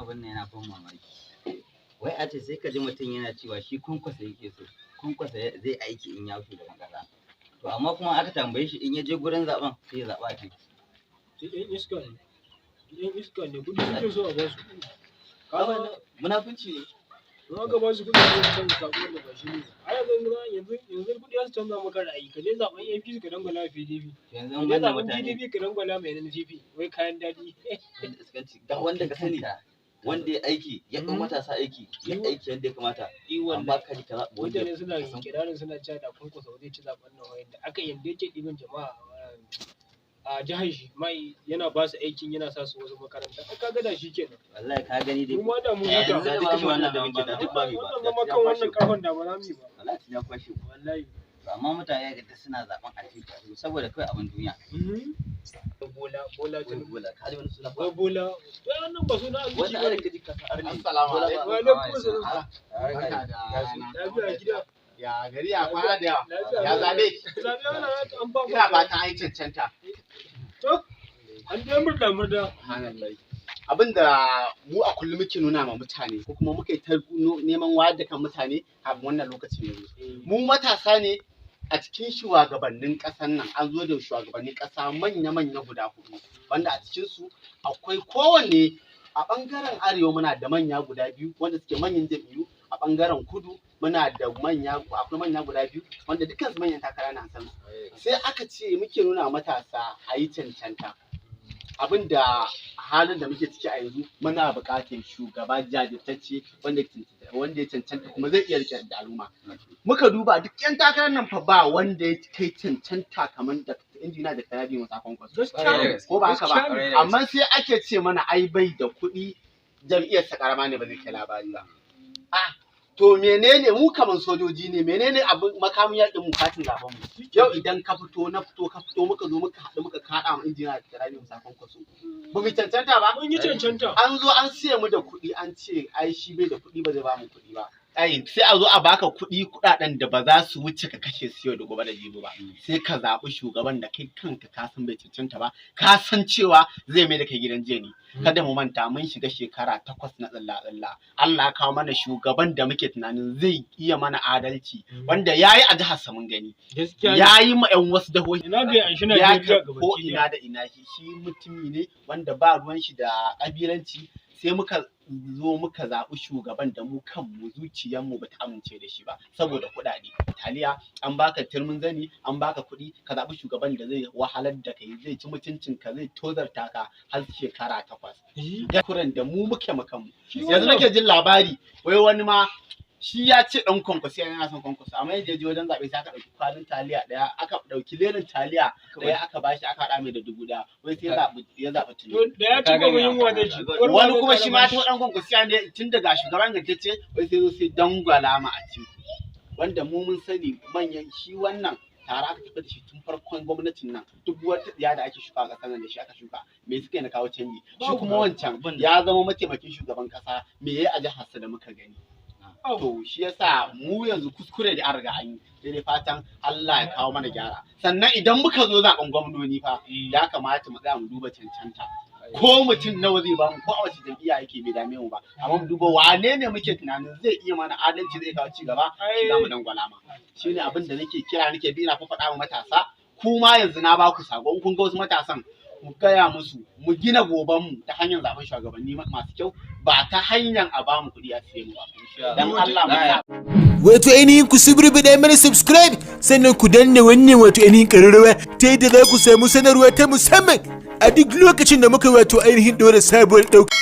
abin nan yana ban mamaki. Wai a ce sai ka ji mutum yana cewa shi Kwankwaso yake so, Kwankwaso zai aiki in ya shugaban ƙasa. To amma kuma aka tambaye shi in ya je gurin zaben sai ya zaɓa ce. Ɗan iska ne. Ɗan iska ne. Kuɗi suke so a ba su. Kawai munafunci ne. Don haka ba su kuɗi su canza saƙon da ba shi ne. A yanzu kuɗi za su canza maka ra'ayi. Ka je zaɓen APC ka dangwala PDP. Yanzu Ka je zaɓen PDP ka dangwala mai NNPP. Wai kayan daɗi. Ga wanda ka sani wanda ya aiki ya ɗau matasa aiki ya aiki yadda ya kamata. Amma ka ji ka zaɓa wanda mutane suna kirarin suna cewa da Kwankwaso zai ci zaɓen nan wayan da aka yanda yake ɗiban jama'a a jihar shi mai yana ba su aikin yana sa su wasu makaranta ka ga da shi kenan wallahi ka gani dai kuma da mu haka da duk wannan da muke da duk babu ba wannan kan wannan kafan da ba za mu yi ba wallahi ya kwashe wallahi amma mutane ga suna zaben Atiku saboda kai abin duniya bola kaji wani suna bola to wannan ba suna azuci wannan ana kaji kasa arni assalamu alaikum wa alaikum assalam barka da lafiya gida ya gari ya kwana da yawa ya zabe wannan an ba ina fatan ai cancanta to an dai murda subhanallahi abinda mu a kullum muke nuna ma mutane ko kuma muke ta neman wayar da kan mutane a wannan lokacin yanzu mu matasa ne a cikin shugabannin ƙasar nan an zo da shugabannin ƙasa manya-manya guda hudu wanda a cikin su akwai kowanne a ɓangaren arewa muna da manya guda biyu wanda suke manyan jam'iyyu a ɓangaren kudu muna da akwai manya guda biyu wanda dukkan su manyan takara na san sai aka ce muke nuna matasa a yi cancanta abinda halin da muke ciki a yanzu muna buƙatar shugaba jajirtacce wanda ya cancanta kuma zai iya rike da al'umma muka duba duk yan takarar nan fa ba wanda ya kai cancanta kamar da injina da Dr Rabiu Musa Kwankwaso ko ba haka ba amma sai ake ce mana ai bai da kuɗi jam'iyyar sa karama ne ba zai kai labari ba to menene mu kaman sojoji ne menene abin makamin yakin mu katin zaben mu yau idan ka fito muka zo muka haɗu muka kaɗa mu injina da Rabiu Musa Kwankwaso ba mu cancanta ba mun yi cancanta an zo an siya mu da kuɗi an ce ai shi bai da kuɗi ba zai ba mu kuɗi ba sai a zo a baka kuɗaɗen da ba za su wuce ka kashe su yau da gobe da jibi ba sai ka zaɓi shugaban da kai kanka ka san bai cancanta ba ka san cewa zai mai da kai gidan jiya ne kada mu manta mun shiga shekara 8 na tsalla Allah ya kawo mana shugaban da muke tunanin zai iya mana adalci wanda yayi a jihar sa mun gani yayi ma ƴan wasu dahohi ina ga an shi Najeriya gaba ko ina da ina shi mutumi ne wanda ba ruwan shi da kabilanci sai muka zo muka zaɓi shugaban da mu kanmu zuciyarmu ba ta amince da shi ba saboda kuɗaɗe taliya an baka turmin zani an baka kuɗi ka zaɓi shugaban da zai wahalar da kai zai ci mutuncin ka zai tozarta ka har shekara 8 gakuran da mu muke makanmu yanzu nake jin labari wai wani ma shi ya ce ɗan Kwankwaso yana son Kwankwaso amma yadda je wajen zaɓe sai aka ɗauki kwalin taliya ɗaya aka ɗauki lerin taliya ɗaya aka bashi aka haɗa mai da 1000 wai sai ya zaɓi tuni da ya ci gaba yin wani wani kuma shi ma ta ɗan Kwankwaso ne tun daga shugaban gantacce wai sai zo sai dangwala ma a ciki wanda mu mun sani manyan shi wannan tare aka tafi da shi tun farkon gwamnatin nan duk wata tsiya da ake shuka a ƙasar nan da shi aka shuka me suka yi na kawo canji shi kuma wancan ya zama mataimakin shugaban ƙasa me yayi a jihar sa da muka gani to shi yasa mu yanzu kuskure da an riga an yi sai dai fatan Allah ya kawo mana gyara sannan idan muka zo zaben gwamnoni fa ya kamata mu tsaya mu duba cancanta ko mutum nawa zai bamu ko a wace jam'iyya yake bai dame mu ba amma mu duba wane ne muke tunanin zai iya mana adalci zai kawo ci gaba shi za mu dangwala ma shine abin da nake kira nake bi na faɗa wa matasa kuma yanzu na ba ku sako kun ga wasu matasan mu gaya musu mu gina gobanmu ta hanyar zaben shugabanni masu kyau ba ta hanyar a bamu kuɗi a siye mu ba dan Allah mu wato ainihin ku da mana subscribe sannan ku danna wannan wato ainihin ƙararrawa ta yadda za ku samu sanarwa ta musamman a duk lokacin da muka wato ainihin ɗora sabuwar ɗauki